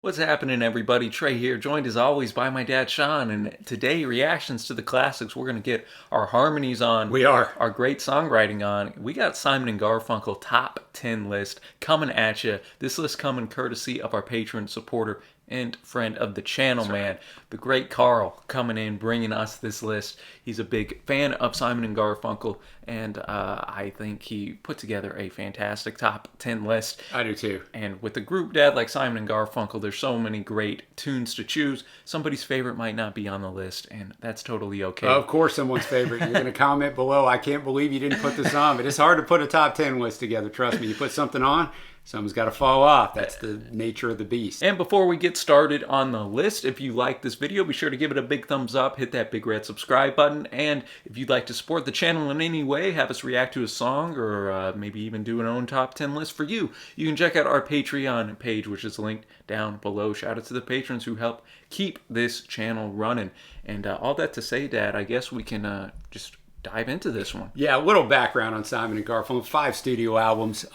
What's happening, everybody? Trey here, joined as always by my dad, Sean. And today, reactions to the classics. We're going to get our harmonies on, We are. our great songwriting on. We got Simon and Garfunkel top 10 list coming at you. This list coming courtesy of our patron, supporter, and friend of the channel, man. The great Carl coming in, bringing us this list. He's a big fan of Simon and Garfunkel, and I think he put together a fantastic top 10 list. I do too. And with a group dad like Simon and Garfunkel, there's so many great tunes to choose. Somebody's favorite might not be on the list, and that's totally okay. Of course, someone's favorite. You're going to comment below, I can't believe you didn't put this on. But it's hard to put a top 10 list together. Trust me, you put something on, someone's got to fall off. That's the nature of the beast. And before we get started on the list, if you like this video, be sure to give it a big thumbs up, hit that big red subscribe button, and if you'd like to support the channel in any way, have us react to a song, or maybe even do an own top 10 list for you, you can check out our Patreon page, which is linked down below. Shout out to the patrons who help keep this channel running. And all that to say, Dad, I guess we can just dive into this one. Yeah, a little background on Simon and Garfunkel. 5 studio albums.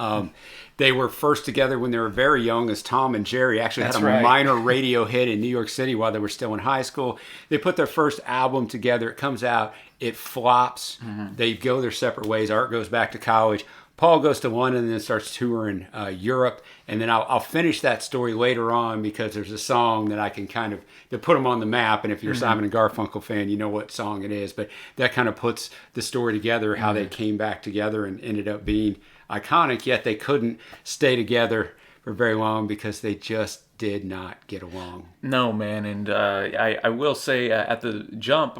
They were first together when they were very young as Tom and Jerry. Actually That's had a right. minor radio hit in New York City while they were still in high school. They put their first album together. It comes out. It flops. They go their separate ways. Art goes back to college. Paul goes to London and then starts touring Europe. And then I'll finish that story later on because there's a song that I can kind of that put them on the map. And if you're a Simon and Garfunkel fan, you know what song it is. But that kind of puts the story together, how they came back together and ended up being iconic. Yet they couldn't stay together for very long because they just did not get along. No, man, and I will say at the jump,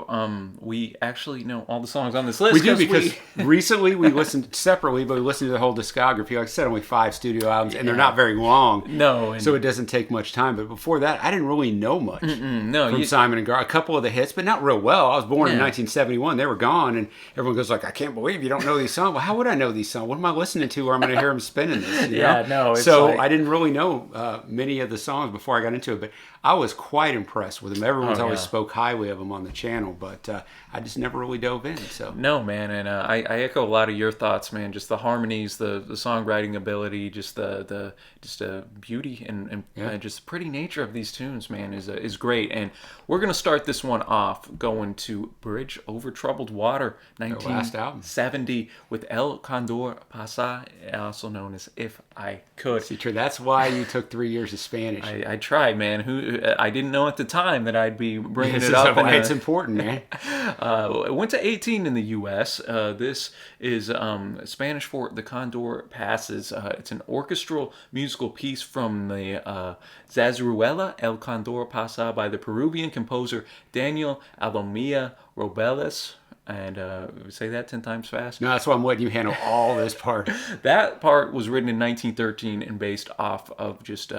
we actually know all the songs on this list. We do because recently we listened separately, but we listened to the whole discography. Like I said, only 5 studio albums, and they're not very long. No, and so it doesn't take much time. But before that, I didn't really know much from Simon and Gar. A couple of the hits, but not real well. I was born in 1971. They were gone, and everyone goes like, "I can't believe you don't know these songs." Well, how would I know these songs? What am I listening to? Or I'm going to hear them spinning this. You know? No. It's so like, I didn't really know many of the songs before I got into it, but I was quite impressed with them. Everyone's always spoke highly of them on the channel, but I just never really dove in. So no, man, and I echo a lot of your thoughts, man. Just the harmonies, the songwriting ability, just the beauty and just the pretty nature of these tunes, man, is great. And we're gonna start this one off going to Bridge Over Troubled Water, 1970, with El Condor Pasa, also known as If I Could. See, Trey, that's why you took 3 years of Spanish. I tried, man. I didn't know at the time that I'd be bringing This it is up. why it's important, man. It went to 18 in the U.S. This is Spanish for The Condor Passes. It's an orchestral musical piece from the Zarzuela El Condor Pasa by the Peruvian composer Daniel Alomía Robeles. And say that 10 times fast. No, that's why I'm letting you handle all this part. That part was written in 1913 and based off of just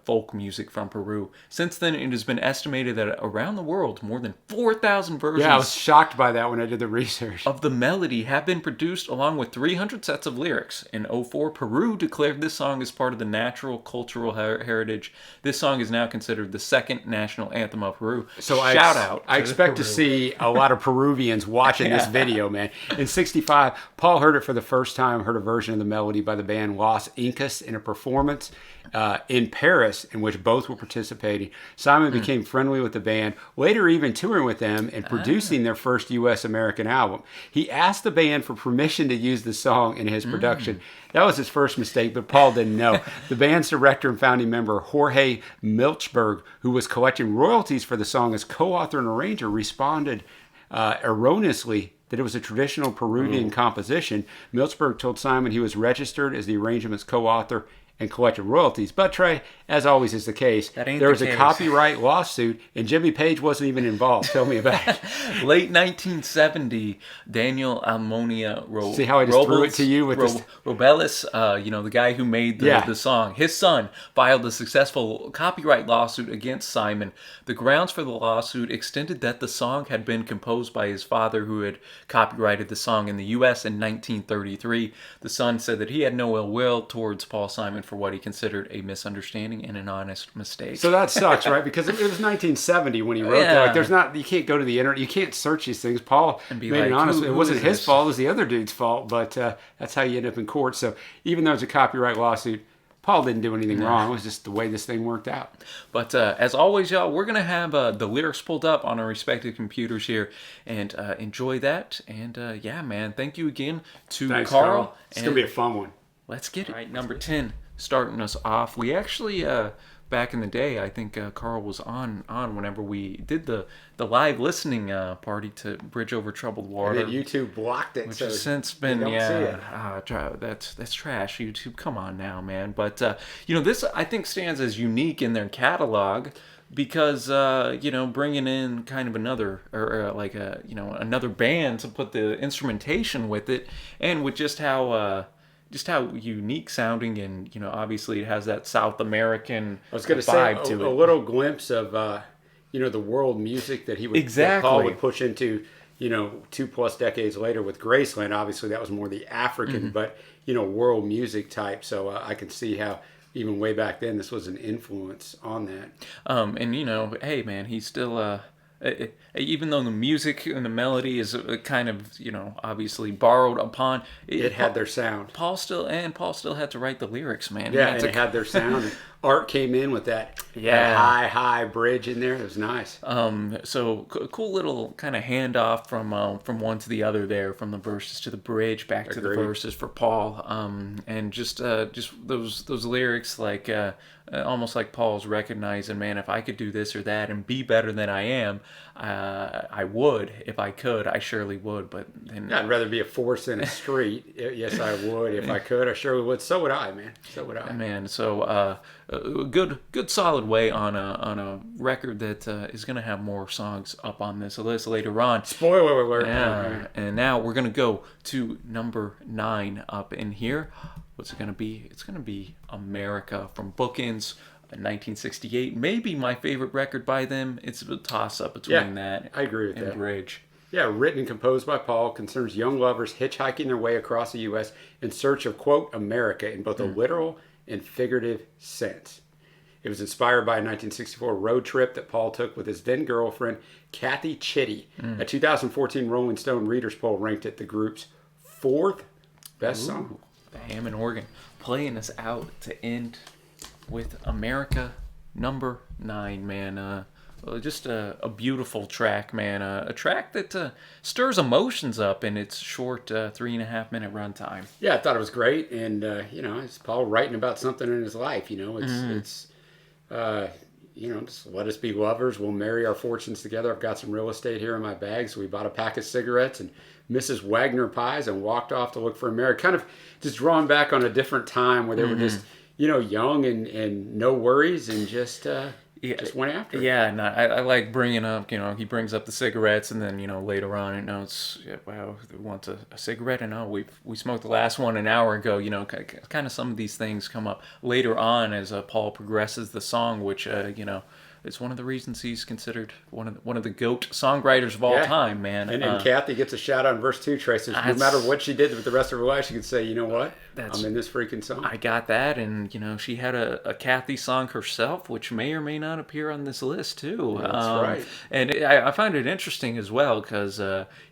folk music from Peru. Since then, it has been estimated that around the world, more than 4,000 versions Yeah, I was shocked by that when I did the research. of the melody have been produced, along with 300 sets of lyrics. In '04, Peru declared this song as part of the natural cultural heritage. This song is now considered the second national anthem of Peru. So shout out! I expect to see a lot of Peruvians watching this video, man. In '65, Paul heard it for the first time, heard a version of the melody by the band Los Incas in a performance in Paris, in which both were participating. Simon became friendly with the band, later even touring with them and producing their first U.S.-American album. He asked the band for permission to use the song in his production. That was his first mistake, but Paul didn't know. The band's director and founding member, Jorge Milchberg, who was collecting royalties for the song as co-author and arranger, responded erroneously that it was a traditional Peruvian composition. Milchberg told Simon he was registered as the arrangement's co-author and collected royalties. But Trey, as always is the case, there was a copyright lawsuit, and Jimmy Page wasn't even involved. Tell me about it. Late 1970, Daniel Almonia See how I just threw it to you with this? Robeles, the guy who made the song, his son filed a successful copyright lawsuit against Simon. The grounds for the lawsuit extended that the song had been composed by his father, who had copyrighted the song in the U.S. in 1933. The son said that he had no ill will towards Paul Simon for what he considered a misunderstanding and an honest mistake. So that sucks, right? Because it was 1970 when he wrote that. Like, you can't go to the internet, you can't search these things. Paul made it honest. It wasn't his fault; it was the other dude's fault. But that's how you end up in court. So even though it's a copyright lawsuit, Paul didn't do anything wrong. It was just the way this thing worked out. But as always, y'all, we're going to have the lyrics pulled up on our respective computers here and enjoy that. And yeah, man, thank you again to Thanks, Carl. It's going to be a fun one. Let's get it. All right, number 10, starting us off. We actually, back in the day, I think Carl was on whenever we did the live listening party to Bridge Over Troubled Water. And then YouTube blocked it. Which so has since been, see it. That's trash, YouTube. Come on now, man. But, this, I think, stands as unique in their catalog because, bringing in kind of another, another band to put the instrumentation with it, and with just how unique sounding, and obviously it has that South American vibe to it. A little glimpse of the world music that that Paul would push into 2+ decades later with Graceland. Obviously that was more the African, but world music type. So I can see how even way back then this was an influence on that. Hey man, he's still even though the music and the melody is kind of obviously borrowed upon, it had their sound. Paul still had to write the lyrics, man. Yeah, and it had their sound. And Art came in with that high bridge in there. It was nice. So cool little kind of handoff from one to the other there, from the verses to the bridge, back to the verses for Paul. And just those lyrics, like almost like Paul's recognizing, man, if I could do this or that and be better than I am, I would. If I could, I surely would. But then I'd rather be a force in a street. Yes, I would. If I could, I surely would. So would I, man. So would I. Man, so good solid way on a record that is going to have more songs up on this list later on. Spoiler alert. Yeah, and now we're going to go to number 9 up in here. What's it going to be? It's going to be America from Bookends, 1968. Maybe my favorite record by them. It's a toss-up between that I agree with and that. Bridge. Yeah, written and composed by Paul, concerns young lovers hitchhiking their way across the U.S. in search of, quote, America in both a literal and figurative sense. It was inspired by a 1964 road trip that Paul took with his then-girlfriend, Kathy Chitty. A 2014 Rolling Stone Readers Poll ranked it the group's 4th best song. The Hammond organ playing us out to end with America, number 9, man. Just a beautiful track, man. A track that stirs emotions up in its short 3.5-minute runtime. Yeah, I thought it was great, and it's Paul writing about something in his life. It's just let us be lovers. We'll marry our fortunes together. I've got some real estate here in my bag, so we bought a pack of cigarettes and Mrs. Wagner pies and walked off to look for a marriage. Kind of just drawing back on a different time where they were just young and no worries and just went after it. Yeah, and I like bringing up, he brings up the cigarettes, and then, later on, wow, we want a cigarette, and we smoked the last one an hour ago, kind of some of these things come up later on as Paul progresses the song, which, it's one of the reasons he's considered one of the GOAT songwriters of all time, man. And Kathy gets a shout out in verse 2, Trace. No matter what she did with the rest of her life, she could say, you know what? I'm in this freaking song. I got that, and she had a Kathy song herself, which may or may not appear on this list too. That's right. And I find it interesting as well because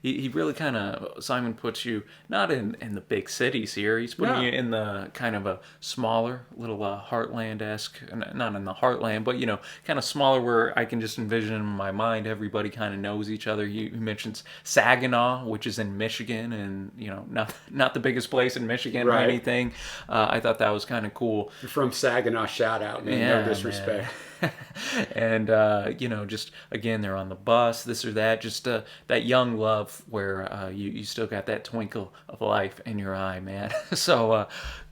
he really kind of, Simon puts you not in the big cities here. He's putting you in the kind of a smaller little heartland-esque, not in the heartland, but kind of smaller, where I can just envision in my mind everybody kind of knows each other. He mentions Saginaw, which is in Michigan, and not the biggest place in Michigan or anything. I thought that was kind of cool. You're from Saginaw, shout out, man. No disrespect. And just again, they're on the bus, this or that, just that young love where you still got that twinkle of life in your eye, man. So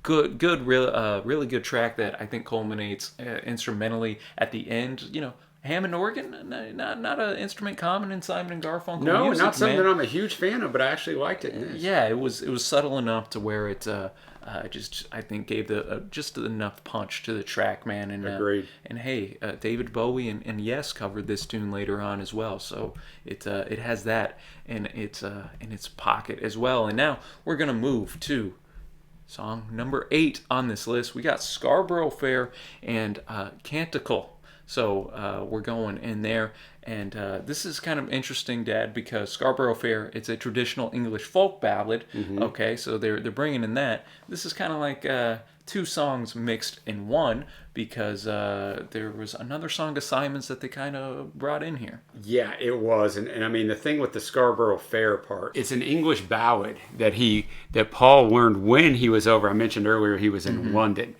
really good track that I think culminates instrumentally at the end. Hammond organ, not an instrument common in Simon and Garfunkel no, music, not something man. that I'm a huge fan of, but I actually liked it. Yeah, it was subtle enough to where it just, I think, gave just enough punch to the track, man. And agreed. And hey, David Bowie and Yes covered this tune later on as well, so it has that in its pocket as well. And now we're gonna move to song number 8 on this list. We got Scarborough Fair and Canticle. So we're going in there, and this is kind of interesting, Dad, because Scarborough Fair, it's a traditional English folk ballad. Okay, so they're bringing in that. This is kind of like two songs mixed in one because there was another song of Simon's that they kind of brought in here. Yeah, it was. And I mean, the thing with the Scarborough Fair part, it's an English ballad that Paul learned when he was over. I mentioned earlier he was in London.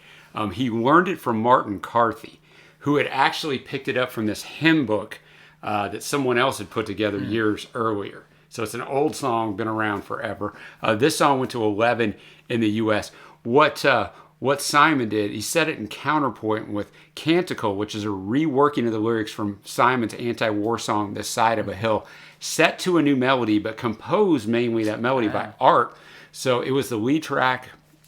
He learned it from Martin Carthy, who had actually picked it up from this hymn book that someone else had put together years earlier. So it's an old song, been around forever. This song went to 11 in the U.S. What Simon did, he set it in counterpoint with Canticle, which is a reworking of the lyrics from Simon's anti-war song, This Side of a Hill, set to a new melody, but composed mainly that melody by Art. So it was the lead track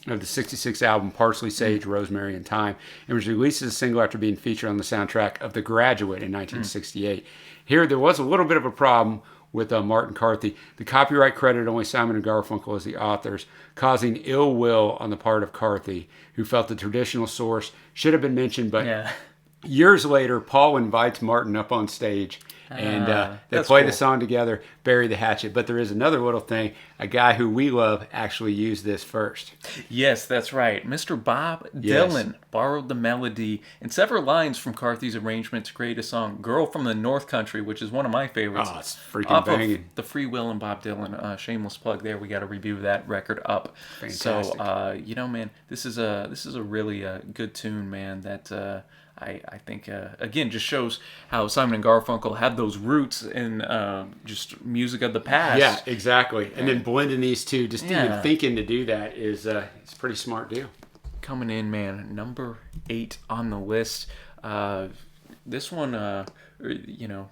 of the 1966 album Parsley, Sage, Rosemary, and Thyme, and was released as a single after being featured on the soundtrack of The Graduate in 1968. Here, there was a little bit of a problem with Martin Carthy. The copyright credited only Simon and Garfunkel as the authors, causing ill will on the part of Carthy, who felt the traditional source should have been mentioned. But years later, Paul invites Martin up on stage, and they play the song together, Bury the Hatchet. But there is another little thing. A guy who we love actually used this first. Yes, that's right. Mr. Bob Dylan borrowed the melody and several lines from Carthy's arrangement to create a song, Girl from the North Country, which is one of my favorites. Oh, it's freaking banging. Of the Free Will and Bob Dylan. Shameless plug there. We got to review that record up. Fantastic. So, man, this is a really good tune, man, that... I think, again, just shows how Simon and Garfunkel have those roots in just music of the past. Yeah, exactly. And then blending these two, just even thinking to do that is it's a pretty smart deal. Coming in, man, number 8 on the list. This one,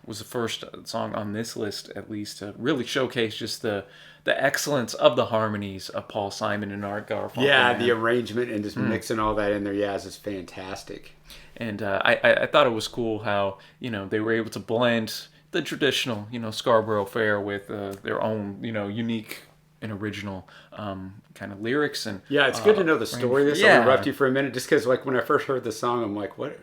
was the first song on this list, at least, to really showcase just the excellence of the harmonies of Paul Simon and Art Garfunkel. Yeah, man. the arrangement and just mixing all that in there, is fantastic. And I thought it was cool how, they were able to blend the traditional, Scarborough Fair with their own, unique and original kind of lyrics. And yeah, it's good to know the story of this. I'll interrupt you for a minute, just because, when I first heard the song, I'm like, what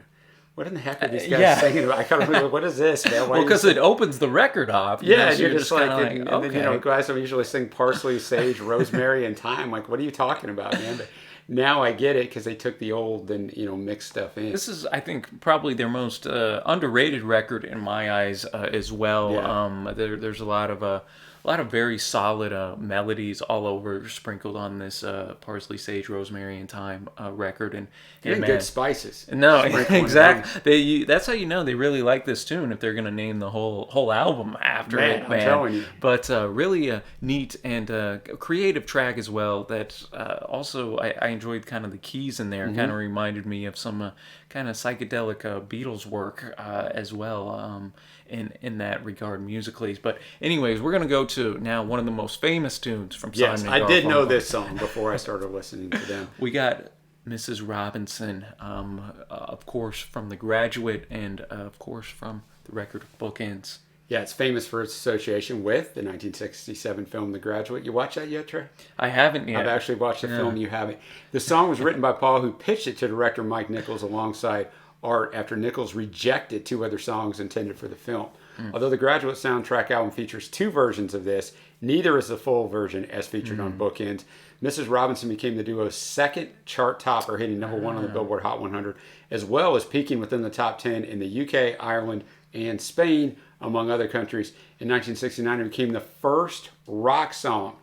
in the heck are these guys singing about? I kind of like, what is this, man? Well, because it opens the record off. Yeah, you're just like, and then, guys will usually sing Parsley, Sage, Rosemary, and Thyme. Like, what are you talking about, man? But now I get it, because they took the old and, mixed stuff in. This is, I think, probably their most underrated record in my eyes as well. Yeah. There's a lot of very solid melodies all over, sprinkled on this Parsley, Sage, Rosemary, and Thyme record, and good spices. No, exactly. That's how you know they really like this tune if they're going to name the whole album after it. Man, I'm telling you. But really a neat and creative track as well. That also I enjoyed kind of the keys in there. Kind of reminded me of some kind of psychedelic Beatles work as well. In that regard musically. But anyways, we're going to go to now one of the most famous tunes from Simon and Garfunkel. I did know this song before I started listening to them. We got Mrs. Robinson, of course, from The Graduate, and of course from the record Bookends. Yeah, it's famous for its association with the 1967 film The Graduate. You watch that yet, Trey? I haven't yet. I've actually watched the film. You haven't. The song was written by Paul, who pitched it to director Mike Nichols alongside Art after Nichols rejected 2 other songs intended for the film. Although the Graduate soundtrack album features 2 versions of this, neither is the full version as featured on Bookends. Mrs. Robinson became the duo's second chart topper, hitting number 1 on the Billboard Hot 100, as well as peaking within the top 10 in the UK, Ireland, and Spain, among other countries. In 1969, it became the first rock song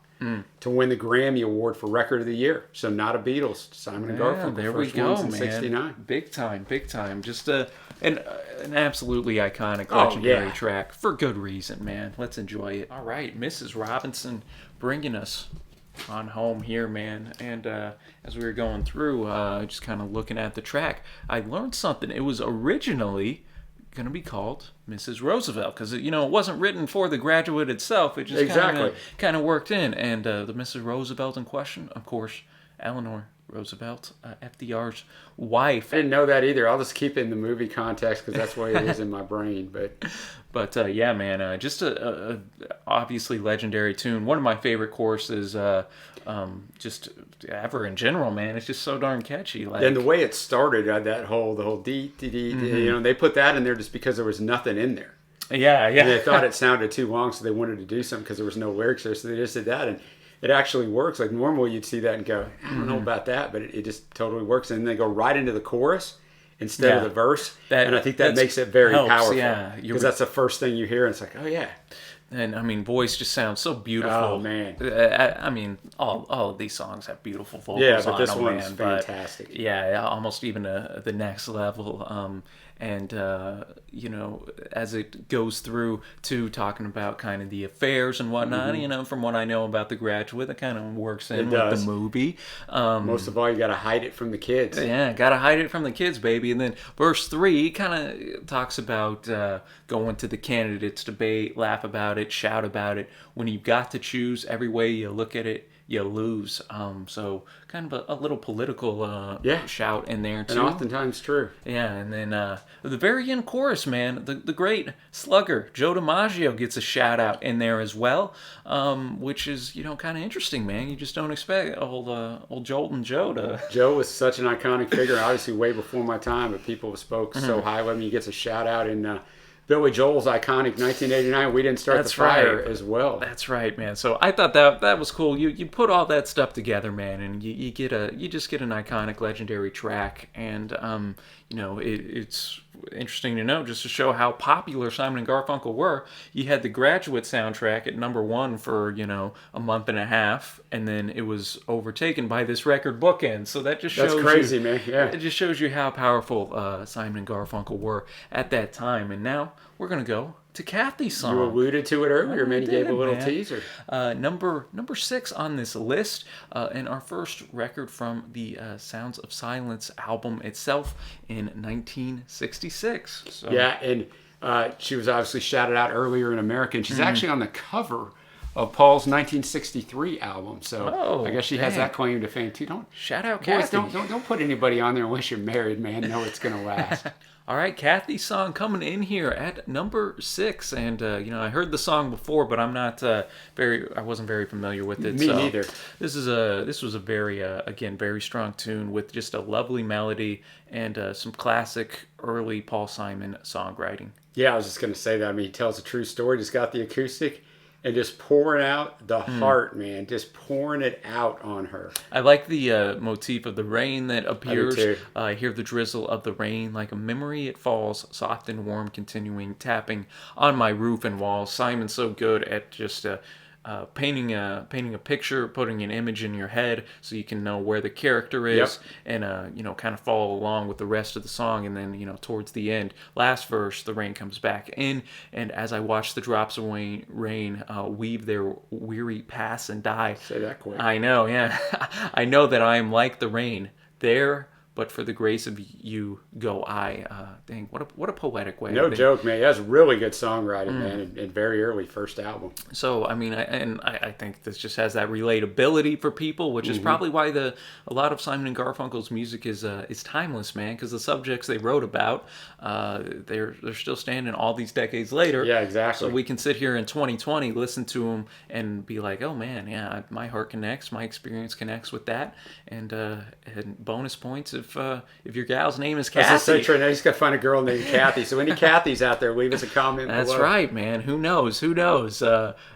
to win the Grammy Award for Record of the Year. So not a Beatles, Simon and Garfunkel. There first we go, ones in man. 69. Big time. Just an absolutely iconic, legendary track for good reason, man. Let's enjoy it. All right, Mrs. Robinson bringing us on home here, man. And as we were going through, just kind of looking at the track, I learned something. It was originally going to be called Mrs. Roosevelt, because it wasn't written for The Graduate itself. It just kind of worked in. And the Mrs. Roosevelt in question, of course, Eleanor Roosevelt, FDR's wife. I didn't know that either. I'll just keep it in the movie context because that's the way it is in my brain. But yeah, man, just a obviously legendary tune. One of my favorite choruses, just ever in general, man. It's just so darn catchy. And the way it started, the whole dee dee dee, they put that in there just because there was nothing in there. Yeah. And they thought it sounded too long, so they wanted to do something because there was no lyrics there, so they just did that. And it actually works. Like normally you'd see that and go, I don't know about that, but it just totally works. And then they go right into the chorus instead of the verse. And I think that makes it very powerful. Yeah, because that's the first thing you hear, and it's like, oh yeah. And I mean, voice just sounds so beautiful. Oh man! I mean, all of these songs have beautiful vocals. Yeah, but this on them, one's man. fantastic. But, yeah, almost even the next level. And you know, as it goes through to talking about kind of the affairs and whatnot, you know, from what I know about The Graduate, it kind of works in with the movie. Most of all, you got to hide it from the kids. Yeah, got to hide it from the kids, baby. And then verse 3 kind of talks about going to the candidates debate, laugh about it, shout about it. When you've got to choose, every way you look at it, you lose. So kind of a little political shout in there too. And oftentimes true. Yeah, and then the very end chorus, man, the great slugger Joe DiMaggio gets a shout out in there as well, which is, you know, kind of interesting, man. You just don't expect old Joltin' Joe to. Joe was such an iconic figure, obviously way before my time, but people spoke so highly of him. He gets a shout out in Billy Joel's iconic 1989 "We Didn't Start the Fire" as well. That's right, man. So I thought that was cool. You put all that stuff together, man, and you just get an iconic, legendary track. And you know, it's interesting to know, just to show how popular Simon and Garfunkel were. You had The Graduate soundtrack at #1 for, you know, a month and a half, and then it was overtaken by this record bookend. So that just shows that's crazy, man. Yeah, it just shows you how powerful Simon and Garfunkel were at that time. And now we're gonna go to Kathy's song. You alluded to it earlier, man. You gave a little teaser. Number 6 on this list, and our first record from the Sounds of Silence album itself in 1966. So. Yeah, and she was obviously shouted out earlier in America, and she's actually on the cover of Paul's 1963 album. So I guess she has that claim to fame too. Don't shout out, boys, Kathy. Don't put anybody on there unless you're married, man. Know it's gonna last. All right, Kathy's song coming in here at number 6, and you know, I heard the song before, but I'm not I wasn't very familiar with it. Me neither. This was a very again, very strong tune with just a lovely melody and some classic early Paul Simon songwriting. Yeah, I was just gonna say that. I mean, he tells a true story. Just got the acoustic. And just pouring out the heart, man. Just pouring it out on her. I like the motif of the rain that appears. I do too. I hear the drizzle of the rain. Like a memory it falls, soft and warm, continuing, tapping on my roof and walls. Simon's so good at just painting a picture, putting an image in your head so you can know where the character is, and you know, kind of follow along with the rest of the song. And then, you know, towards the end, last verse, the rain comes back in, and as I watch the drops of rain weave their weary pass and die. Say that quick. I know, yeah. I know that I am like the rain there, but for the grace of you go I. Dang, what a poetic way. No joke, man. That's really good songwriting, man, and very early first album. So, I mean, I think this just has that relatability for people, which is probably why a lot of Simon and Garfunkel's music is timeless, man, because the subjects they wrote about, they're still standing all these decades later. Yeah, exactly. So we can sit here in 2020, listen to them, and be like, oh, man, yeah, my heart connects, my experience connects with that, and bonus points if your gal's name is Kathy. I was just saying, now you just got to find a girl named Kathy. So any Kathys out there, leave us a comment below. That's right, man. Who knows?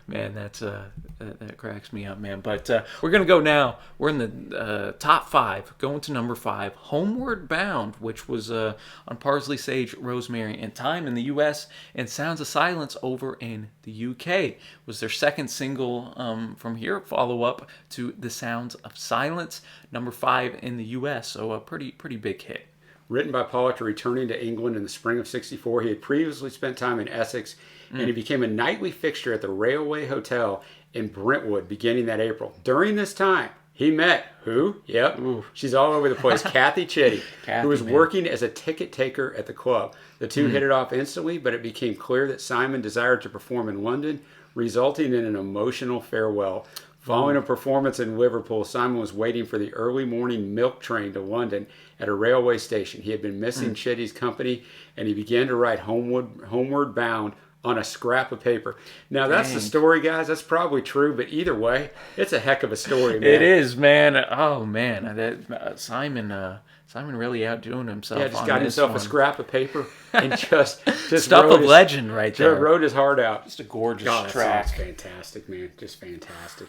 Man, that cracks me up, man. But we're going to go now. We're in the top 5, going to number 5, Homeward Bound, which was on Parsley, Sage, Rosemary, and Thyme in the U.S., and Sounds of Silence over in the U.K. was their second single from here, follow-up to The Sounds of Silence, number 5 in the U.S., so a pretty big hit. Written by Paul after returning to England in the spring of '64. He had previously spent time in Essex, and he became a nightly fixture at the Railway Hotel in Brentwood beginning that April. During this time, he met who? Yep, she's all over the place. Kathy Chitty, who was working as a ticket taker at the club. The two hit it off instantly, but it became clear that Simon desired to perform in London, resulting in an emotional farewell. Following a performance in Liverpool, Simon was waiting for the early morning milk train to London at a railway station. He had been missing Chitty's company, and he began to write Homeward Bound on a scrap of paper. Now, that's the story, guys. That's probably true, but either way, it's a heck of a story, man. It is, man. Oh, man. Simon really outdoing himself. Yeah, just got himself a scrap of paper and just stuff of legend right there. Wrote his heart out. Just a gorgeous track. It's fantastic, man. Just fantastic.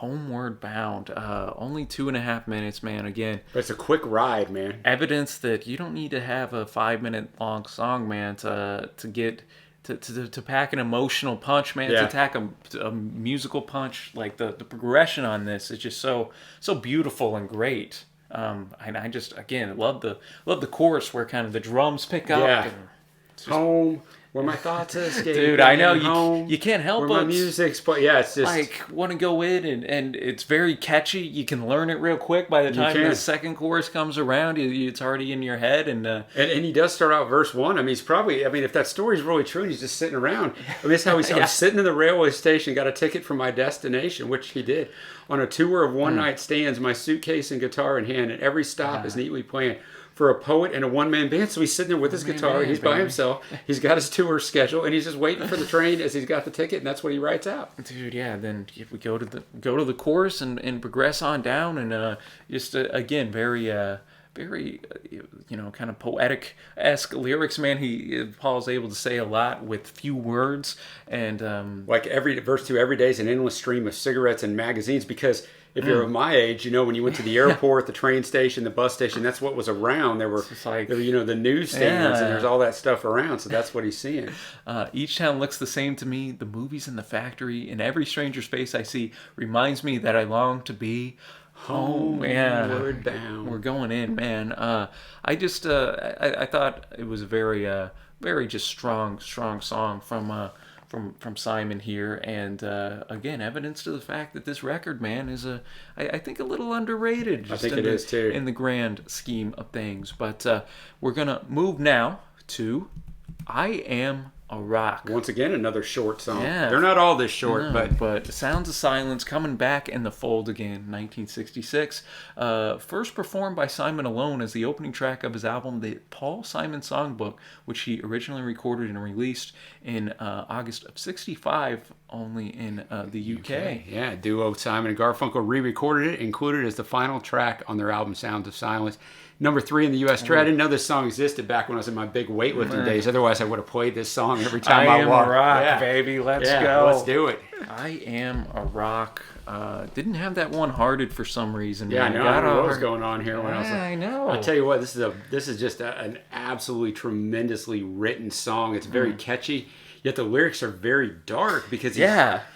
Homeward Bound. Only 2.5 minutes, man. Again, But it's a quick ride, man. evidence that you don't need to have a 5 minute long song, man, to get to pack an emotional punch, man. Yeah. To pack a musical punch. Like the progression on this is just so beautiful and great. And I just again love the chorus where kind of the drums pick up. Yeah. And Home, where my thoughts escape. dude, I know home, you can't help where but my music's. But yeah, it's just like want to go in and it's very catchy. You can learn it real quick. By the time can. the second chorus comes around, it's already in your head. And And he does start out verse 1. I mean, he's probably, if that story's really true and he's just sitting around. I mean, that's how he's I was sitting in the railway station, got a ticket for my destination, which he did, on a tour of one-night stands, my suitcase and guitar in hand, and every stop is neatly planned for a poet and a one-man band. So he's sitting there with his guitar, band, he's by baby. himself, he's got his tour schedule, and he's just waiting for the train as he's got the ticket, and that's what he writes out. dude, yeah. Then if we go to the chorus and progress on down, and just again very kind of poetic-esque lyrics, man. Paul's able to say a lot with few words, and Like verse 2, every day is an endless stream of cigarettes and magazines, because if you're of my age, when you went to the airport, the train station, the bus station, that's what was around. There were, like, the newsstands, and there's all that stuff around, so that's what he's seeing. each town looks the same to me. The movies in the factory, and every stranger's face I see reminds me that I long to be home. Yeah, Homeward bound. we're going in, man. I just I thought it was a very just strong song from Simon here, and again, evidence to the fact that this record, man, is I think a little underrated. Just I think it is too, in the grand scheme of things. But we're gonna move now to "I Am a Rock." Once again, another short song. Yeah. They're not all this short, but Sounds of Silence coming back in the fold again, 1966. First performed by Simon alone as the opening track of his album, the Paul Simon Songbook, which he originally recorded and released in August of '65, only in the UK. Yeah, duo Simon and Garfunkel re-recorded it, included as the final track on their album Sounds of Silence. Number 3 in the U.S. chart. I didn't know this song existed back when I was in my big weightlifting days. Otherwise, I would have played this song every time I walked. I Am a Rock, baby. Let's Yeah, go. let's do it. I Am a Rock. Didn't have that one hearted for some reason. Yeah, man. I know. I don't know what was going on here when I was like, I know. I'll tell you what, this is just an absolutely tremendously written song. It's very catchy, yet the lyrics are very dark, because he's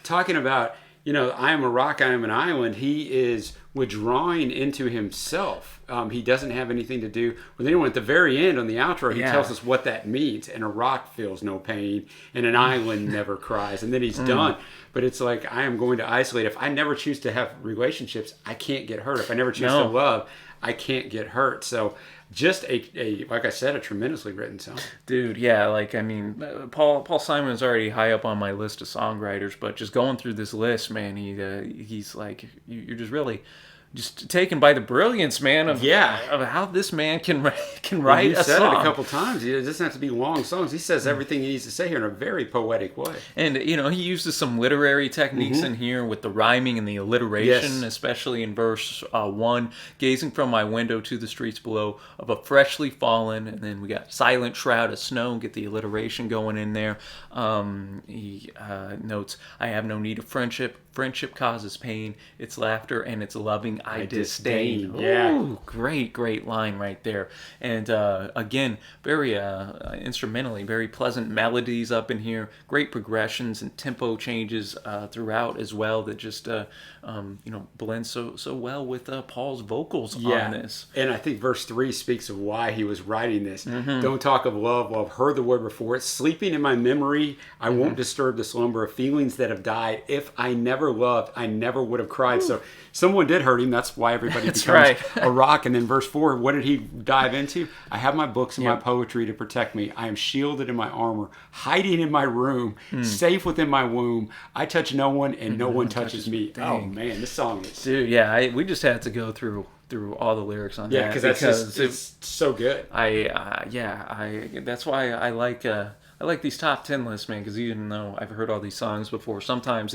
talking about, I am a rock, I am an island. He is withdrawing into himself. He doesn't have anything to do with anyone. At the very end, on the outro, he tells us what that means. And a rock feels no pain, and an island never cries. And then he's done. But it's like, I am going to isolate. If I never choose to have relationships, I can't get hurt. If I never choose to love, I can't get hurt. So just like I said, a tremendously written song. Dude, yeah, Paul Simon is already high up on my list of songwriters, but just going through this list, man, he's like, you're just really just taken by the brilliance, man, of how this man can write a said song. It a couple times. It doesn't have to be long songs. He says everything he needs to say here in a very poetic way. And, he uses some literary techniques in here with the rhyming and the alliteration, especially in verse 1, gazing from my window to the streets below of a freshly fallen, and then we got silent shroud of snow, get the alliteration going in there. He notes, I have no need of friendship. Friendship causes pain. It's laughter and it's loving I disdain. Yeah. Ooh, great line right there. And again, very instrumentally, very pleasant melodies up in here. Great progressions and tempo changes throughout as well that just blend so well with Paul's vocals on this. And I think verse 3 speaks of why he was writing this. Don't talk of love. Well, I've heard the word before. It's sleeping in my memory. I won't disturb the slumber of feelings that have died. If I never loved, I never would have cried. So someone did hurt him. That's why everybody becomes a rock. And then verse 4, what did he dive into? I have my books and my poetry to protect me. I am shielded in my armor, hiding in my room, safe within my womb. I touch no one and no one touches me. Dang. Oh man, this song is... Dude, yeah, we just had to go through all the lyrics on that. Because it's so good. That's why I like these top 10 lists, man, because even though I've heard all these songs before, sometimes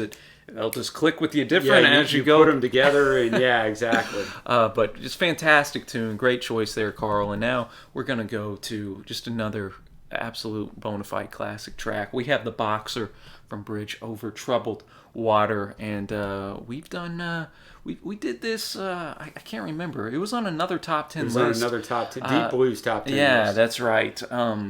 they'll just click with you different as you go. Put them together, and exactly. But just fantastic tune. Great choice there, Carl. And now we're going to go to just another absolute bona fide classic track. We have The Boxer from Bridge Over Troubled Water, and we've done we did this. I can't remember. It was on another top 10 list. It was on another top 10, Deep Blues top 10 Yeah, list. that's right.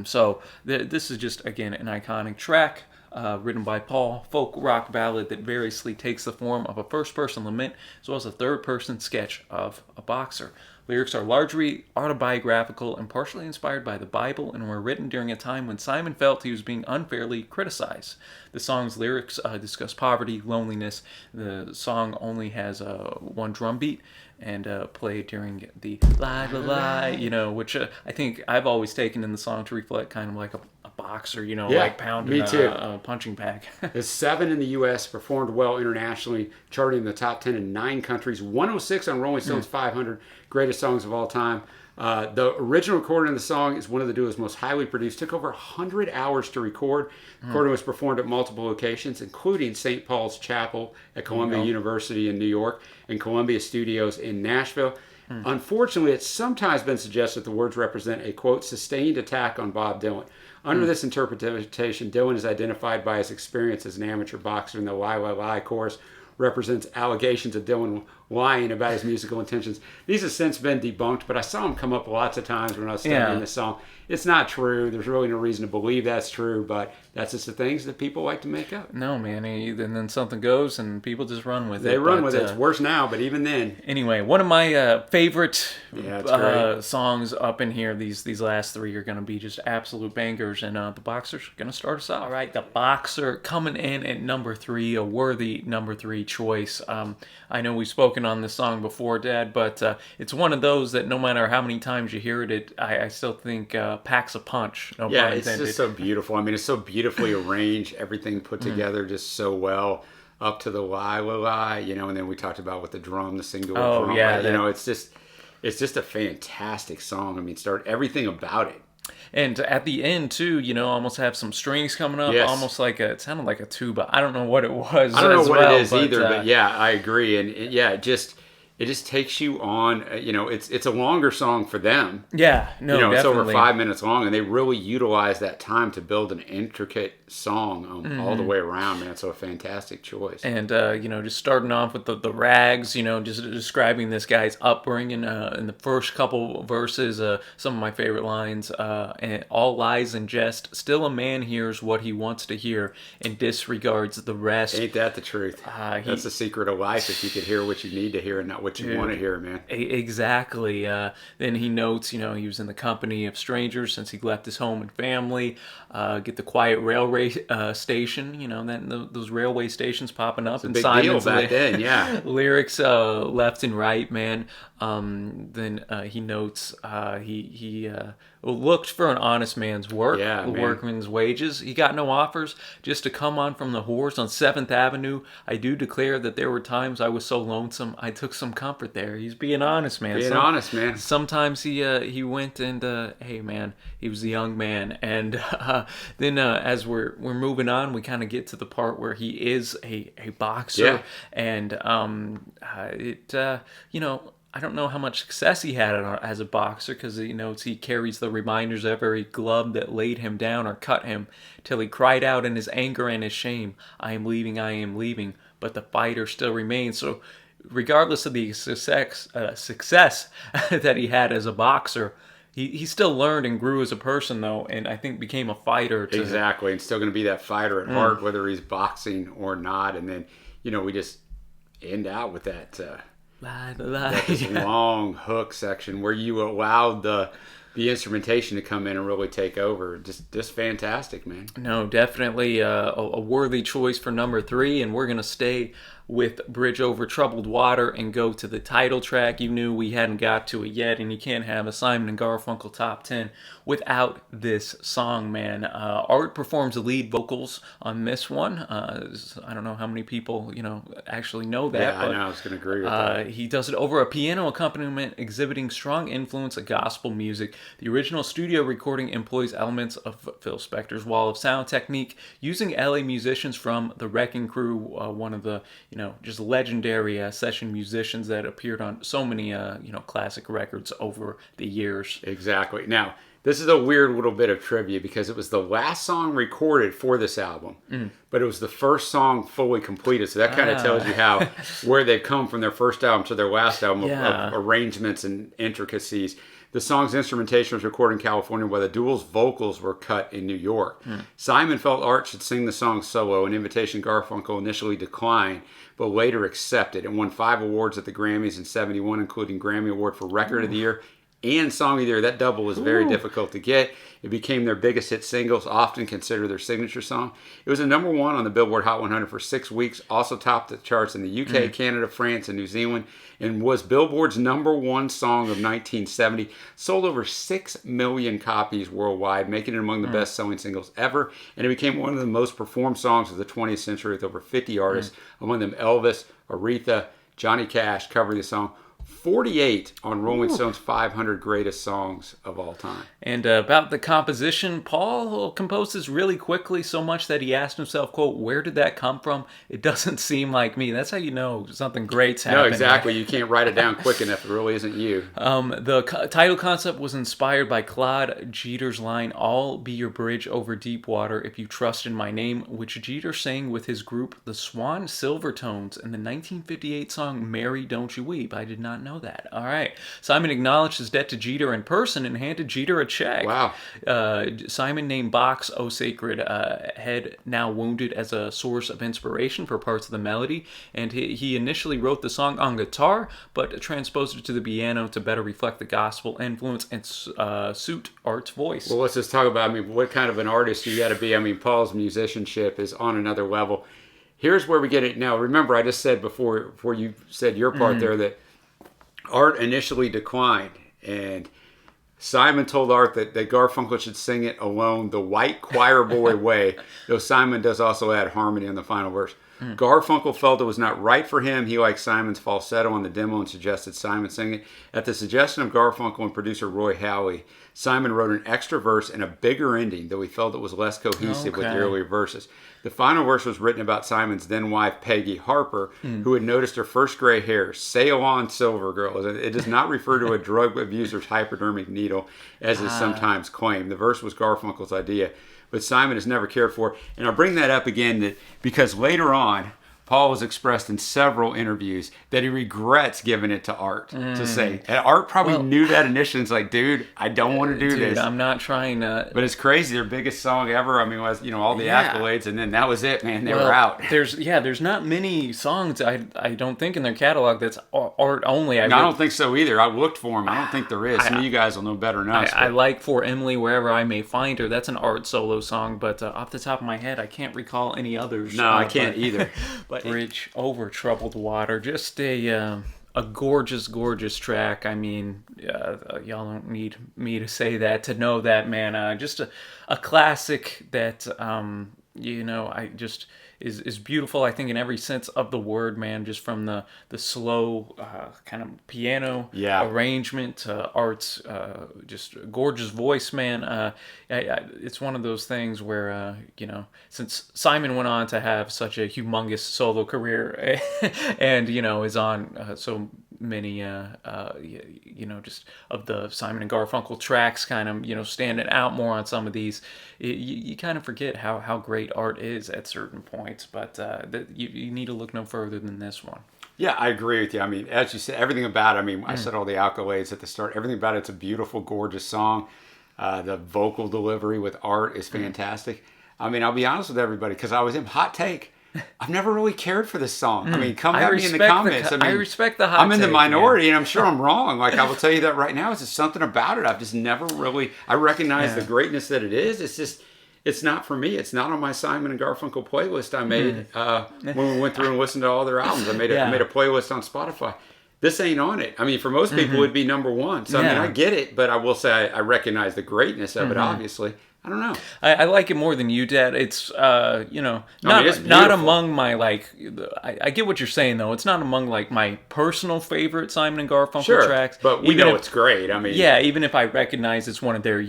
So this is just, again, an iconic track. Written by Paul, folk rock ballad that variously takes the form of a first-person lament as well as a third-person sketch of a boxer. Lyrics are largely autobiographical and partially inspired by the Bible and were written during a time when Simon felt he was being unfairly criticized. The song's lyrics discuss poverty, loneliness. The song only has one drum beat and played during the lie, which I think I've always taken in the song to reflect kind of like a boxer, like pounding a punching bag. It's 7 in the U.S., performed well internationally, charting in the top 10 in 9 countries, 106 on Rolling Stone's 500 greatest songs of all time. The original recording of the song is one of the duo's most highly produced. Took over 100 hours to record. The recording was performed at multiple locations, including St. Paul's Chapel at Columbia University in New York and Columbia Studios in Nashville. Unfortunately, it's sometimes been suggested that the words represent a, quote, sustained attack on Bob Dylan. Under this interpretation, Dylan is identified by his experience as an amateur boxer, and the Lie, Lie, Lie chorus represents allegations of Dylan lying about his musical intentions. These have since been debunked, but I saw them come up lots of times when I was studying this song. It's not true. There's really no reason to believe that's true, but that's just the things that people like to make up. No, man. And then something goes and people just run with it. They run with it. It's worse now, but even then. Anyway, one of my favorite songs up in here, these last 3 are going to be just absolute bangers, and The Boxer's going to start us off. All right, The Boxer coming in at number 3, a worthy number 3 choice. I know we've spoken on this song before, Dad, but it's one of those that no matter how many times you hear it, I still think packs a punch. No pun it's just so beautiful. I mean, it's so beautifully arranged, everything put together just so well, up to the lie, lie, lie, and then we talked about with the drum, the single drum. Yeah, it's just a fantastic song. I mean, everything about it. And at the end, too, almost have some strings coming up, almost like it sounded like a tuba. I don't know what it was. I don't know what it is either, but yeah, I agree. And it just takes you on. It's a longer song for them. Yeah, no, definitely. It's over 5 minutes long, and they really utilize that time to build an intricate song all the way around, man. So a fantastic choice. And just starting off with the rags, just describing this guy's upbringing in the first couple verses. Some of my favorite lines: and all lies and jest. Still, a man hears what he wants to hear and disregards the rest. Ain't that the truth? That's the secret of life. If you could hear what you need to hear and not what you want to hear, man. Exactly. Then he notes, he was in the company of strangers since he left his home and family. Get the quiet railway station. Those railway stations popping up. It's a big deal back then, yeah. Lyrics left and right, man. Then he notes he looked for an honest man's work, workman's wages. He got no offers, just to come on from the whores on 7th Avenue. I do declare that there were times I was so lonesome, I took some comfort there. He's being honest, man. Honest, man. Sometimes he went and, hey, man, he was a young man. And then as we're moving on, we kind of get to the part where he is a boxer. Yeah. And I don't know how much success he had as a boxer, because he carries the reminders of every glove that laid him down or cut him, till he cried out in his anger and his shame, I am leaving, but the fighter still remains. So regardless of the success that he had as a boxer, he still learned and grew as a person, though, and I think became a fighter. Exactly, and still going to be that fighter at heart, whether he's boxing or not. And then, we just end out with that... This long hook section where you allowed the instrumentation to come in and really take over. Just fantastic, man. No, definitely a worthy choice for number 3, and we're going to stay with Bridge Over Troubled Water and go to the title track. You knew we hadn't got to it yet, and you can't have a Simon and Garfunkel top 10 without this song, man. Art performs the lead vocals on this one. I don't know how many people, actually know that. Yeah, I know. I was going to agree with that. He does it over a piano accompaniment exhibiting strong influence of gospel music. The original studio recording employs elements of Phil Spector's wall of sound technique, using LA musicians from the Wrecking Crew, one of the, just legendary session musicians that appeared on so many, classic records over the years. Exactly. Now, This is a weird little bit of trivia because it was the last song recorded for this album, but it was the first song fully completed. So that kind of tells you how where they've come from their first album to their last album of arrangements and intricacies. The song's instrumentation was recorded in California, while the duo's vocals were cut in New York. Simon felt Art should sing the song solo, an invitation Garfunkel initially declined, but later accepted, and won 5 awards at the Grammys in '71, including Grammy Award for Record of the Year and Song of the Year. That double was very difficult to get. It became their biggest hit singles, often considered their signature song. It was a #1 on the Billboard Hot 100 for 6 weeks, also topped the charts in the UK, Canada, France, and New Zealand, and was Billboard's #1 song of 1970. Sold over 6 million copies worldwide, making it among the best-selling singles ever, and it became one of the most performed songs of the 20th century with over 50 artists, among them Elvis, Aretha, Johnny Cash covering the song. 48 on Rolling Stone's 500 greatest songs of all time. And about the composition, Paul composed this really quickly, so much that he asked himself, quote, where did that come from? It doesn't seem like me. That's how you know something great's happening. No, exactly. You can't write it down quick enough. It really isn't you. The title concept was inspired by Claude Jeter's line, I'll be your bridge over deep water if you trust in my name, which Jeter sang with his group, the Swan Silvertones, in the 1958 song, Mary Don't You Weep. I did not know that. All right. Simon acknowledged his debt to Jeter in person and handed Jeter a check. Wow. Simon named Bach's O Sacred Head Now Wounded as a source of inspiration for parts of the melody, and he initially wrote the song on guitar, but transposed it to the piano to better reflect the gospel influence and suit Art's voice. Well, let's just talk about, what kind of an artist you got to be. Paul's musicianship is on another level. Here's where we get it. Now, remember, I just said before you said your part there that Art initially declined, and Simon told Art that Garfunkel should sing it alone, the white choir boy way, though Simon does also add harmony on the final verse. Garfunkel felt it was not right for him. He liked Simon's falsetto on the demo and suggested Simon sing it. At the suggestion of Garfunkel and producer Roy Halley, Simon wrote an extra verse and a bigger ending, though he felt it was less cohesive with the earlier verses. The final verse was written about Simon's then-wife, Peggy Harper, who had noticed her first gray hair. Sail on, Silver Girl. It does not refer to a drug abuser's hypodermic needle, as is sometimes claimed. The verse was Garfunkel's idea, but Simon has never cared for it. And I'll bring that up again because later on, Paul has expressed in several interviews that he regrets giving it to Art to sing. And Art probably knew that initially. It's like, dude, I don't want to do this. I'm not trying to. But it's crazy. Their biggest song ever. Was all the accolades, and then that was it, man. They were out. There's not many songs I don't think in their catalog that's Art only. I don't think so either. I looked for them. I don't think there is. Some of you guys will know better than us. I like For Emily Wherever I May Find Her. That's an Art solo song, but off the top of my head, I can't recall any others. No, I can't either. But Bridge Over Troubled Water, just a gorgeous, gorgeous track. Y'all don't need me to say that to know that, man. Just a classic that I just is beautiful, I think, in every sense of the word, man. Just from the slow kind of piano arrangement to Art's just gorgeous voice, man. It's one of those things where, since Simon went on to have such a humongous solo career and, is on so many, just of the Simon and Garfunkel tracks kind of, standing out more on some of these, you kind of forget how great Art is at certain points. But you need to look no further than this one. Yeah, I agree with you. As you said, everything about it, I said all the accolades at the start. Everything about it's a beautiful, gorgeous song. The vocal delivery with Art is fantastic. I'll be honest with everybody, because I was in hot take. I've never really cared for this song. Come at me in the comments. I respect the hot take. I'm in the minority, and I'm sure I'm wrong. I will tell you that right now. It's just something about it. I've just never really. I recognize the greatness that it is. It's just. It's not for me. It's not on my Simon and Garfunkel playlist I made when we went through and listened to all their albums. I made a playlist on Spotify. This ain't on it. For most people, it'd be #1. So, I get it, but I will say I recognize the greatness of it, obviously. I don't know. I like it more than you did. It's, it's not among my, I get what you're saying, though. It's not among, my personal favorite Simon and Garfunkel tracks. But we know it's great. Yeah, even if I recognize it's one of their,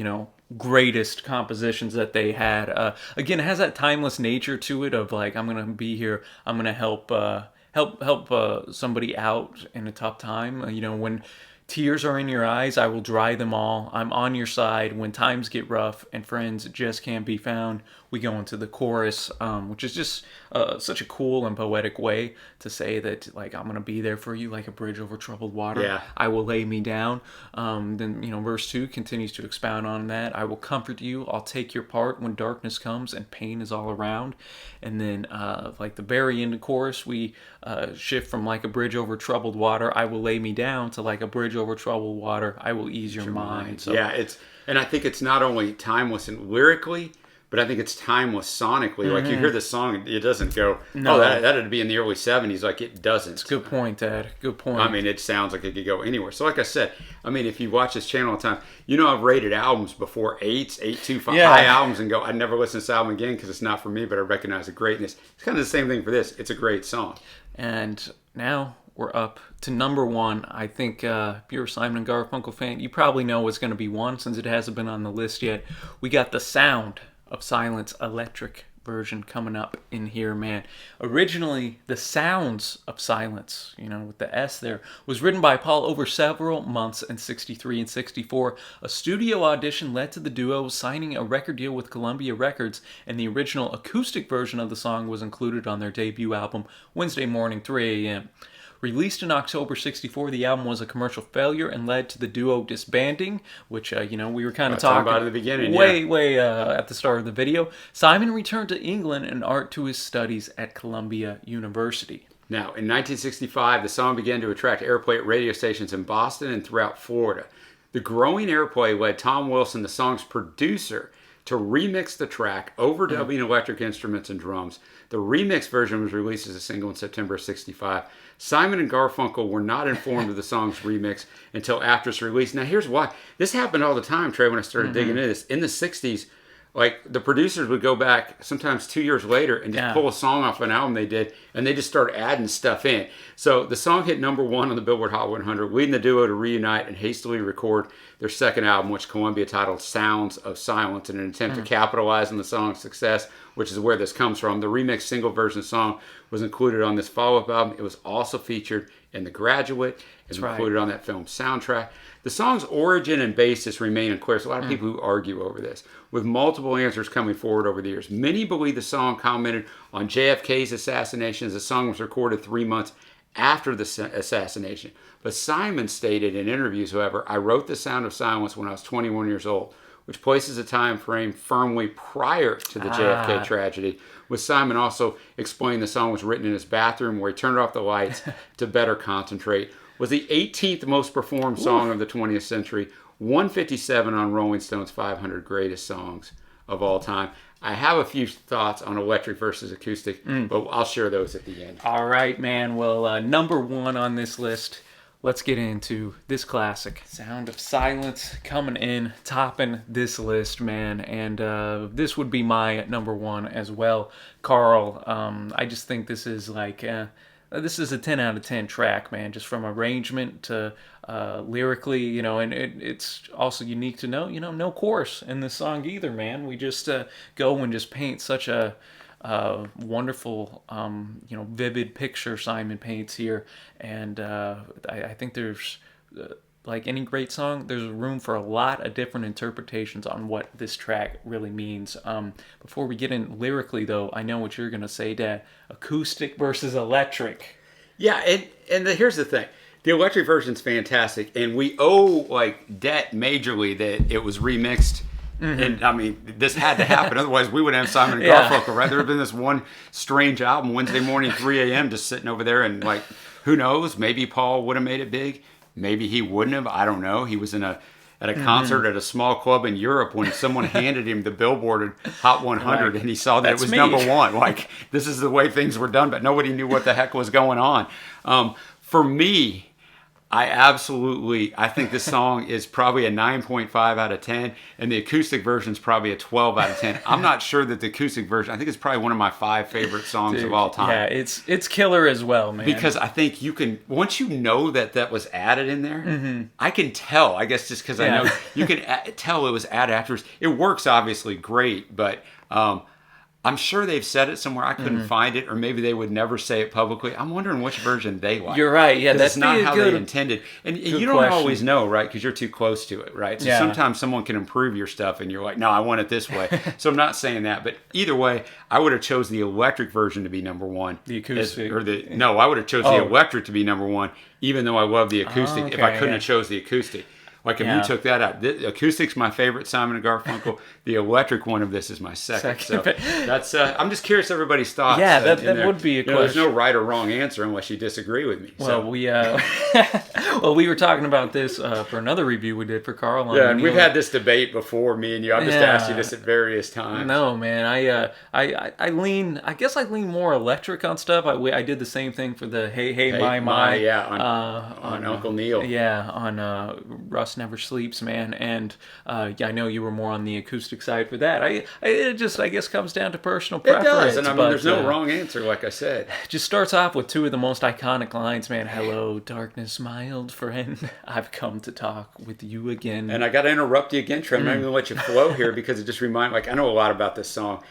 greatest compositions that they had. Again, it has that timeless nature to it of, I'm going to be here. I'm going to help somebody out in a tough time. When Tears are in your eyes, I will dry them all. I'm on your side when times get rough and friends just can't be found. We go into the chorus, which is just such a cool and poetic way to say that, like, I'm gonna be there for you like a bridge over troubled water. Yeah. I will lay me down. Then verse 2 continues to expound on that. I will comfort you. I'll take your part when darkness comes and pain is all around. And then, like the very end of the chorus, we shift from like a bridge over troubled water, I will lay me down, to like a bridge over troubled water, I will ease your mind. So, yeah, and I think it's not only timeless and lyrically, but I think it's timeless sonically. Like, you hear this song, it doesn't go, No. oh, that'd be in the early 70s. Like, it doesn't. good point, Dad. Good point. I mean, it sounds like it could go anywhere. So, like I said, I mean, if you watch this channel all the time, I've rated albums before 8.25 Yeah. high albums, and go, I'd never listen to this album again because it's not for me, but I recognize the greatness. It's kind of the same thing for this. It's a great song. And now we're up to number 1. I think if you're a Simon and Garfunkel fan, you probably know what's going to be 1 since it hasn't been on the list yet. We got the Sound of Silence electric version coming up in here, man. Originally, the Sounds of Silence, with the S there, was written by Paul over several months in 63 and 64. A studio audition led to the duo signing a record deal with Columbia Records, and the original acoustic version of the song was included on their debut album, Wednesday Morning, 3 a.m. Released in October 64, the album was a commercial failure and led to the duo disbanding, which, we were kind of talking about at the beginning, way at the start of the video. Simon returned to England and art to his studies at Columbia University. Now, in 1965, the song began to attract airplay at radio stations in Boston and throughout Florida. The growing airplay led Tom Wilson, the song's producer, to remix the track, overdubbing electric instruments and drums. The remix version was released as a single in September of 65. Simon and Garfunkel were not informed of the song's remix until after its release. Now, here's why. This happened all the time, Trey, when I started digging into this. In the 60s, like, the producers would go back sometimes 2 years later and just pull a song off an album they did, and they just start adding stuff in. So the song hit number 1 on the Billboard Hot 100, leading the duo to reunite and hastily record their second album, which Columbia titled Sounds of Silence, in an attempt to capitalize on the song's success, which is where this comes from. The remixed single version of the song was included on this follow-up album. It was also featured in The Graduate. It's included on that film's soundtrack. The song's origin and basis remain unclear. There's a lot of people who argue over this, with multiple answers coming forward over the years. Many believe the song commented on JFK's assassination, as the song was recorded 3 months after the assassination. But Simon stated in interviews, however, I wrote The Sound of Silence when I was 21 years old, which places a time frame firmly prior to the JFK tragedy, with Simon also explaining the song was written in his bathroom where he turned off the lights to better concentrate. Was the 18th most performed song of the 20th century, 157 on Rolling Stone's 500 Greatest Songs of All Time. I have a few thoughts on electric versus acoustic, but I'll share those at the end. All right, man. Well, number 1 on this list, let's get into this classic. Sound of Silence coming in, topping this list, man. And this would be my number 1 as well. Carl, I just think this is like... this is a 10 out of 10 track, man, just from arrangement to lyrically, and it's also unique to know, no chorus in this song either, man. We just go and just paint such a wonderful, vivid picture Simon paints here. And I think there's... like any great song, there's room for a lot of different interpretations on what this track really means. Before we get in lyrically, though, I know what you're going to say, Dad. Acoustic versus electric. Yeah, and here's the thing. The electric version's fantastic, and we owe, like, debt majorly that it was remixed. And, I mean, this had to happen. Otherwise, we would have Simon and Garfunkel, right? There had been this one strange album, Wednesday Morning, 3 a.m., just sitting over there, and, like, who knows? Maybe Paul would have made it big. Maybe he wouldn't have. I don't know. He was at a concert at a small club in Europe when someone handed him the Billboard Hot 100, and he saw that it was number 1. Like, this is the way things were done, but nobody knew what the heck was going on. For me, I think this song is probably a 9.5 out of 10, and the acoustic version is probably a 12 out of 10. I'm not sure that the acoustic version, I think it's probably one of my 5 favorite songs of all time. Yeah, it's killer as well, man. Because I think you can, once you know that was added in there, I can tell, I guess just because I know, you can tell it was added afterwards. It works obviously great, but I'm sure they've said it somewhere. I couldn't find it, or maybe they would never say it publicly. I'm wondering which version they like. You're right. Yeah, that's not how they intended. And you don't question. always know, right? Because you're too close to it, right? So sometimes someone can improve your stuff, and you're like, no, I want it this way. So I'm not saying that, but either way, I would have chose the electric version to be number one. The acoustic, I would have chose the electric to be number one, even though I love the acoustic. If I couldn't have chose the acoustic. Like if you took that out, the acoustic's my favorite, Simon and Garfunkel. The electric one of this is my second. So that's. I'm just curious everybody's thoughts. Yeah, that would be a question. There's no right or wrong answer unless you disagree with me. Well, we were talking about this for another review we did for Carl. And we've had this debate before, me and you. I've just asked you this at various times. No, man, I lean. I guess I lean more electric on stuff. I did the same thing for the Hey My. Yeah, on Uncle Neil. Yeah, on Russ Never Sleeps, man. And I know you were more on the acoustic side for that. It just, I guess, comes down to personal preference. It does, and I mean, there's no wrong answer, like I said. Just starts off with two of the most iconic lines, man. Hello, darkness, my old friend. I've come to talk with you again. And I got to interrupt you again, Trent. I'm not even going to let you flow here because it just reminds, like, I know a lot about this song.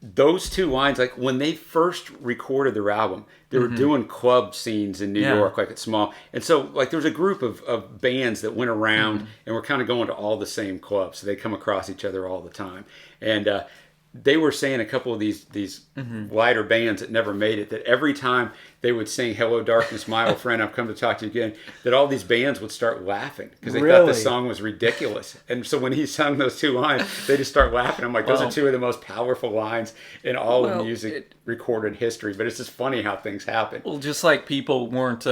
Those two lines, like when they first recorded their album, they were doing club scenes in New York, like at small. And so, like, there was a group of bands that went around and were kind of going to all the same clubs. So they come across each other all the time. And they were saying, a couple of these lighter bands that never made it, that every time they would sing Hello Darkness, My Old Friend, I've Come to Talk to You Again, that all these bands would start laughing because they thought the song was ridiculous. And so when he sung those two lines, they just start laughing. I'm like, those are two of the most powerful lines in all of music recorded history. But it's just funny how things happen. Well, just like people weren't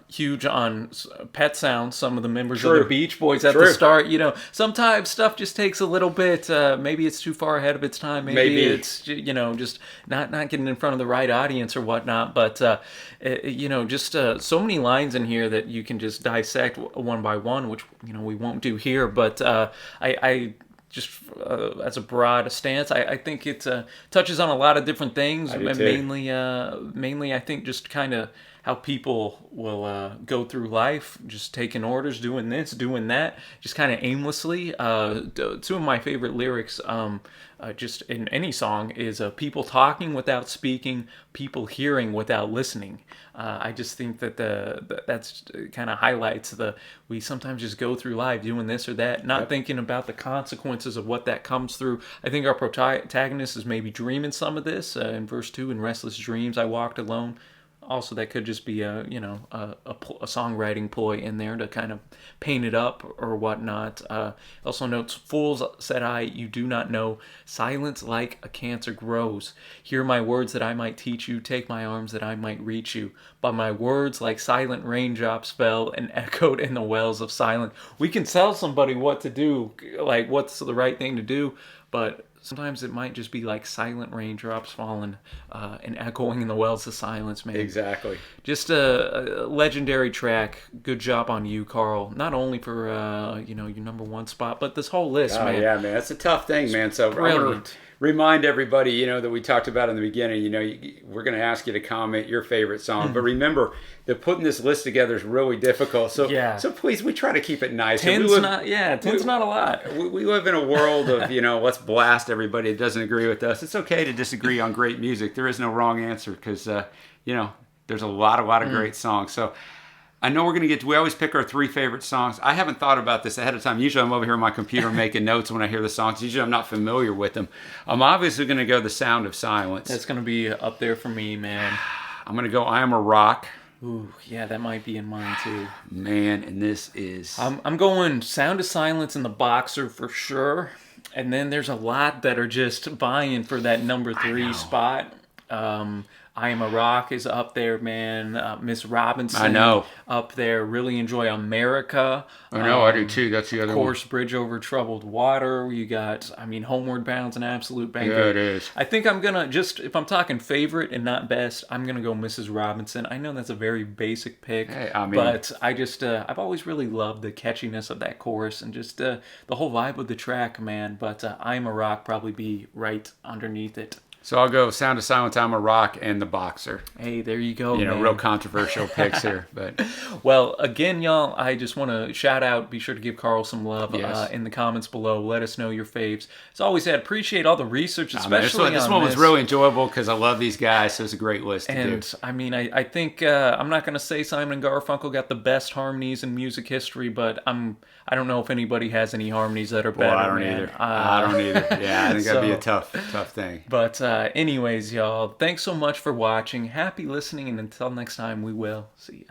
huge on Pet Sounds, some of the members of the Beach Boys at the start, sometimes stuff just takes a little bit, maybe it's too far ahead of its time. Maybe it's, just not getting in front of the right audience or whatnot. But, just so many lines in here that you can just dissect one by one, which, we won't do here. But I just as a broad stance, I think it touches on a lot of different things. Mainly, I think just kind of how people will go through life, just taking orders, doing this, doing that, just kind of aimlessly. Two of my favorite lyrics, just in any song, is people talking without speaking, people hearing without listening. I just think that that's kind of highlights we sometimes just go through life doing this or that, not thinking about the consequences of what that comes through. I think our protagonist is maybe dreaming some of this. In verse 2, in Restless Dreams, I walked alone. Also, that could just be a songwriting ploy in there to kind of paint it up or whatnot. Also notes, fools, said I, you do not know. Silence like a cancer grows. Hear my words that I might teach you. Take my arms that I might reach you. But my words like silent raindrops fell and echoed in the wells of silence. We can tell somebody what to do, like what's the right thing to do, but sometimes it might just be like silent raindrops falling and echoing in the wells of silence, man. Exactly. Just a legendary track. Good job on you, Carl. Not only for your number one spot, but this whole list, man. Yeah, man. That's a tough thing, man. So brilliant. Remind everybody, that we talked about in the beginning, we're going to ask you to comment your favorite song. But remember that putting this list together is really difficult. So please, we try to keep it nice. 10's not a lot. We live in a world of, let's blast everybody that doesn't agree with us. It's okay to disagree on great music. There is no wrong answer because, there's a lot of great songs. So I know we always pick our 3 favorite songs. I haven't thought about this ahead of time. Usually I'm over here on my computer making notes when I hear the songs. Usually I'm not familiar with them. I'm obviously going to go The Sound of Silence. That's going to be up there for me, man. I'm going to go I Am a Rock. Ooh, yeah, that might be in mine too. Man, and this is... I'm going Sound of Silence and The Boxer for sure. And then there's a lot that are just vying for that number 3 spot. I Am a Rock is up there, man. Miss Robinson, I know, up there. Really enjoy America. I know, I do too. That's the other one. Of course, Bridge Over Troubled Water. You got, Homeward Bound's an absolute banger. Yeah, it is. I think I'm gonna if I'm talking favorite and not best, I'm gonna go Mrs. Robinson. I know that's a very basic pick, but I just I've always really loved the catchiness of that chorus and just the whole vibe of the track, man. But I Am a Rock probably be right underneath it. So I'll go Sound of Silence, I'm a Rock, and The Boxer. Hey, there you go, You know, man. real controversial picks here, but Well, again, y'all, I just want to shout out. Be sure to give Carl some love Yes. in the comments below. Let us know your faves. As always, I appreciate all the research, man, especially this on one was this. really enjoyable because I love these guys. So it's a great list to do. And I mean, I think I'm not going to say Simon and Garfunkel got the best harmonies in music history, but I don't know if anybody has any harmonies that are better. Well, I don't man. either. I don't either. Yeah, I think that'd be a So- tough thing. But anyways, y'all, thanks so much for watching. Happy listening, and until next time, we will see you.